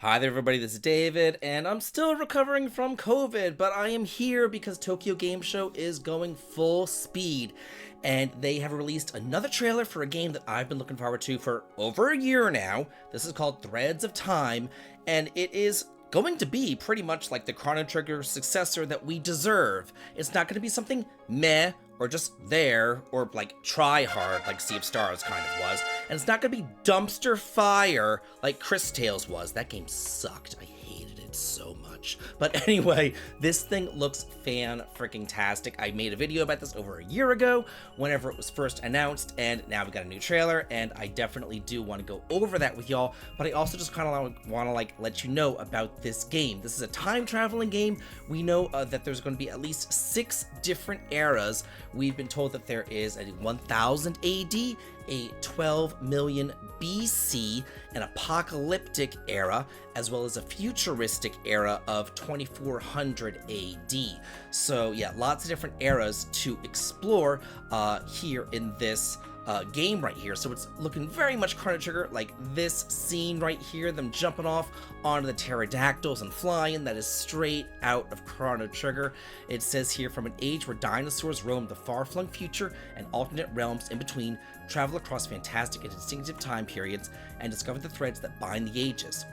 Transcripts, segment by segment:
Hi there everybody, this is David, and I'm still recovering from COVID, but I am here because Tokyo Game Show is going full speed, and they have released another trailer for a game that I've been looking forward to for over a year now. This is called Threads of Time, and it is going to be pretty much like the Chrono Trigger successor that we deserve. It's not going to be something meh, or just there, or like try hard like Sea of Stars kind of was, and it's not gonna be dumpster fire like Chris Tales was. That game sucked. I hated it so much. But anyway, this thing looks fan-freaking-tastic. I made a video about this over a year ago, whenever it was first announced, and now we got a new trailer, and I definitely do want to go over that with y'all, but I also just kind of want to let you know about this game. This is a time-traveling game. We know that there's going to be at least 6 different eras. We've been told that there is a 1000 AD, a 12 million BC, an apocalyptic era, as well as a futuristic era of 2400 AD. So yeah, lots of different eras to explore here in this game right here. So it's looking very much Chrono Trigger, like this scene right here, them jumping off onto the pterodactyls and flying. That is straight out of Chrono Trigger. It says here, from an age where dinosaurs roamed the far-flung future and alternate realms in between, travel across fantastic and distinctive time periods, and discover the threads that bind the ages.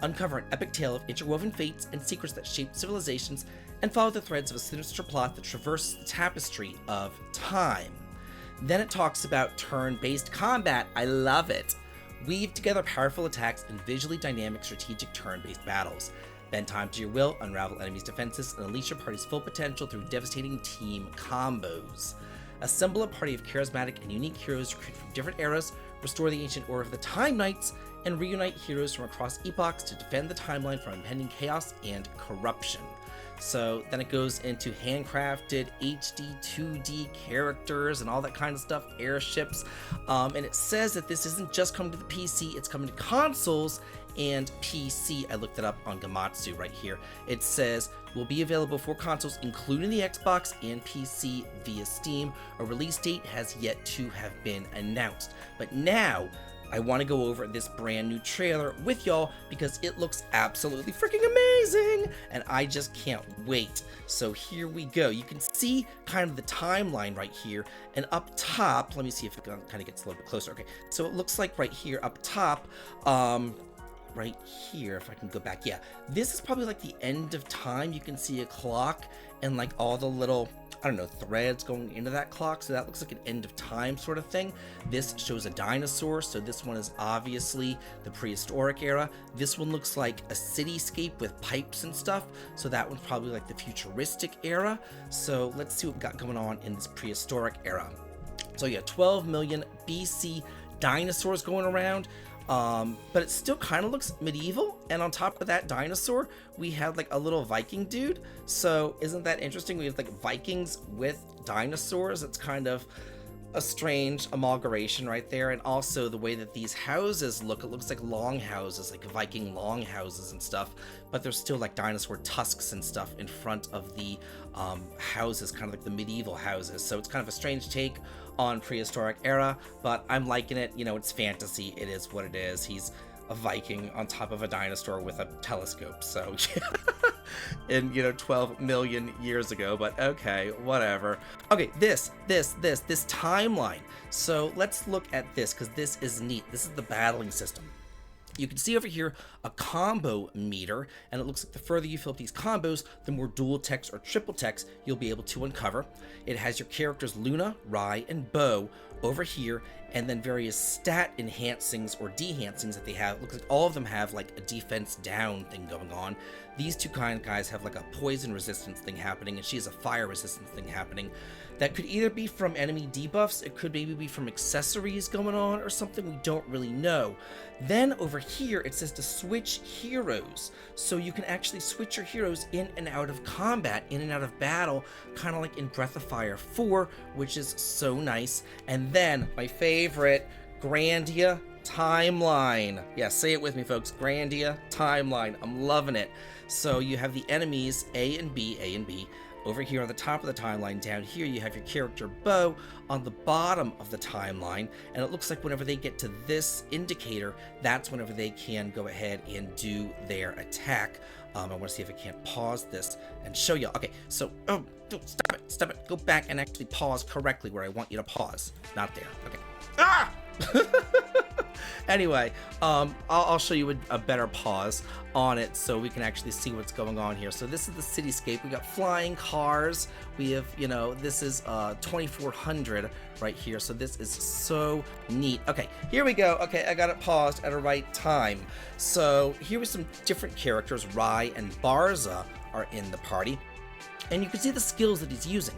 Uncover an epic tale of interwoven fates and secrets that shape civilizations, and follow the threads of a sinister plot that traverses the tapestry of time. Then it talks about turn-based combat. I love it. Weave together powerful attacks and visually dynamic strategic turn-based battles. Bend time to your will, unravel enemies' defenses, and unleash your party's full potential through devastating team combos. Assemble a party of charismatic and unique heroes recruited from different eras, restore the ancient Order of the Time Knights, and reunite heroes from across epochs to defend the timeline from impending chaos and corruption. So then it goes into handcrafted HD 2D characters and all that kind of stuff, airships, and it says that this isn't just coming to the PC, it's coming to consoles and PC. I looked it up on Gamatsu right here. It says will be available for consoles including the Xbox and PC via Steam. A release date has yet to have been announced, but now I want to go over this brand new trailer with y'all because it looks absolutely freaking amazing and I just can't wait. So here we go. You can see kind of the timeline right here, and up top, let me see if it kind of gets a little bit closer. Okay, so it looks like right here up top, right here, if I can go back, yeah, this is probably like the end of time. You can see a clock and like all the little, I don't know, threads going into that clock, so that looks like an end of time sort of thing. This shows a dinosaur, so this one is obviously the prehistoric era. This one looks like a cityscape with pipes and stuff, so that one's probably like the futuristic era. So let's see what we got going on in this prehistoric era. So yeah, 12 million BC dinosaurs going around. But it still kind of looks medieval, and on top of that dinosaur, we had like a little Viking dude. So isn't that interesting? We have like Vikings with dinosaurs. It's kind of a strange amalgamation right there. And also the way that these houses look, it looks like long houses, like Viking long houses and stuff, but there's still like dinosaur tusks and stuff in front of the houses, kind of like the medieval houses. So it's kind of a strange take on prehistoric era, but I'm liking it. You know, it's fantasy. It is what it is. He's a Viking on top of a dinosaur with a telescope. So in, you know, 12 million years ago, but okay, whatever. Okay, this timeline. So let's look at this because this is neat. This is the battling system. You can see over here a combo meter, and it looks like the further you fill up these combos, the more dual text or triple text you'll be able to uncover. It has your characters Luna, Rai, and Bo over here, and then various stat enhancings or dehancings that they have. It looks like all of them have like a defense down thing going on. These two kind of guys have like a poison resistance thing happening, and she has a fire resistance thing happening. That could either be from enemy debuffs, it could maybe be from accessories going on or something, we don't really know. Then over here it says to switch heroes, so you can actually switch your heroes in and out of combat, in and out of battle, kind of like in Breath of Fire 4, which is so nice. And then my favorite, Grandia Timeline. Yeah, say it with me folks, Grandia Timeline. I'm loving it. So you have the enemies A and B, over here on the top of the timeline. Down here you have your character Bo on the bottom of the timeline, and it looks like whenever they get to this indicator, that's whenever they can go ahead and do their attack. I want to see if I can't pause this and show you. Okay, so stop it, go back and actually pause correctly where I want you to pause. Not there. Okay. Ah! Anyway, I'll show you a better pause on it so we can actually see what's going on here. So this is the cityscape. We got flying cars. We have, this is 2400 right here. So this is so neat. Okay, here we go. Okay, I got it paused at the right time. So here are some different characters. Rai and Barza are in the party. And you can see the skills that he's using.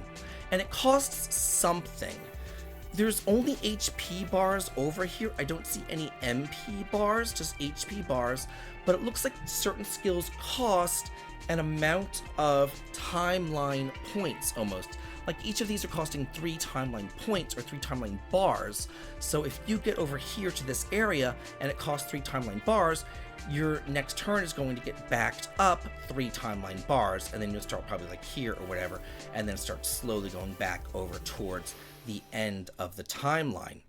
And it costs something. There's only HP bars over here. I don't see any MP bars, just HP bars, but it looks like certain skills cost an amount of timeline points almost. Like each of these are costing 3 timeline points or 3 timeline bars. So if you get over here to this area and it costs 3 timeline bars, your next turn is going to get backed up 3 timeline bars, and then you'll start probably like here or whatever, and then start slowly going back over towards the end of the timeline.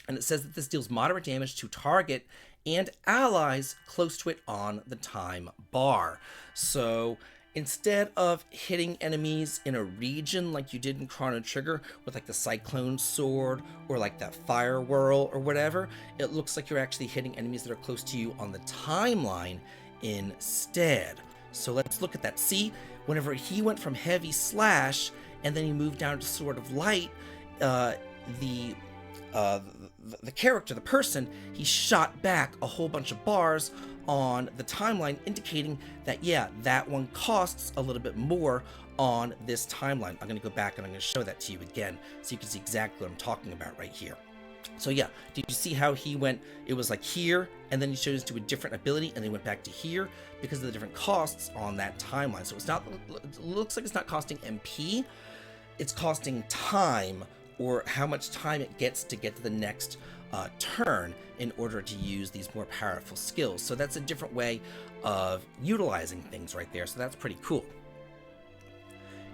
And it says that this deals moderate damage to target and allies close to it on the time bar. So instead of hitting enemies in a region like you did in Chrono Trigger with like the Cyclone Sword or like that Fire Whirl or whatever, it looks like you're actually hitting enemies that are close to you on the timeline instead. So let's look at that. See, whenever he went from heavy slash and then he moved down to Sword of Light, the character, the person, he shot back a whole bunch of bars on the timeline, indicating that, yeah, that one costs a little bit more on this timeline. I'm going to go back and I'm going to show that to you again so you can see exactly what I'm talking about right here. So yeah, did you see how he went, it was like here, and then he chose to a different ability, and then he went back to here because of the different costs on that timeline. So it looks like it's not costing MP, it's costing time, or how much time it gets to get to the next turn in order to use these more powerful skills. So that's a different way of utilizing things right there. So that's pretty cool.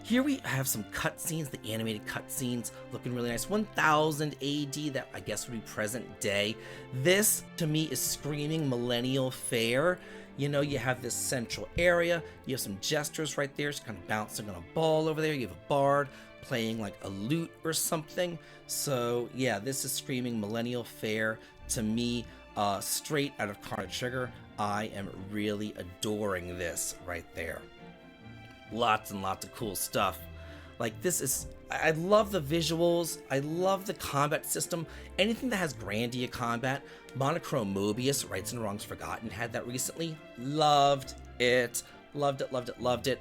Here we have some cutscenes, the animated cutscenes looking really nice. 1000 AD, that I guess would be present day. This to me is screaming millennial fair. You know, you have this central area, you have some jesters right there, just kind of bouncing on a ball over there. You have a bard playing like a lute or something. So yeah, this is screaming millennial fair to me, straight out of Chrono Trigger. I am really adoring this right there. Lots and lots of cool stuff. Like this is, I love the visuals, I love the combat system, anything that has Grandia combat. Monochrome Mobius, Rights and Wrongs Forgotten, had that recently. Loved it. Loved it, loved it, loved it.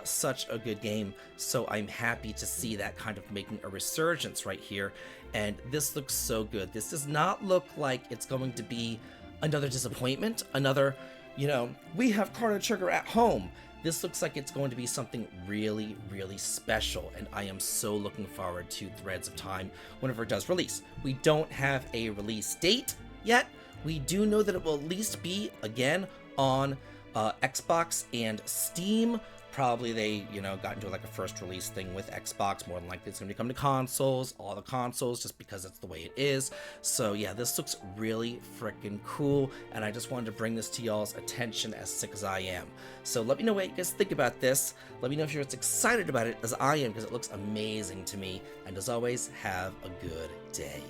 Such a good game. So I'm happy to see that kind of making a resurgence right here. And this looks so good. This does not look like it's going to be another disappointment. Another, we have Chrono Trigger at home. This looks like it's going to be something really, really special. And I am so looking forward to Threads of Time whenever it does release. We don't have a release date yet. We do know that it will at least be, again, on Xbox and Steam. Probably they, got into like a first release thing with Xbox. More than likely it's going to come to consoles, all the consoles, just because that's the way it is. So yeah, this looks really freaking cool, and I just wanted to bring this to y'all's attention as sick as I am. So let me know what you guys think about this. Let me know if you're as excited about it as I am, because it looks amazing to me. And as always, have a good day.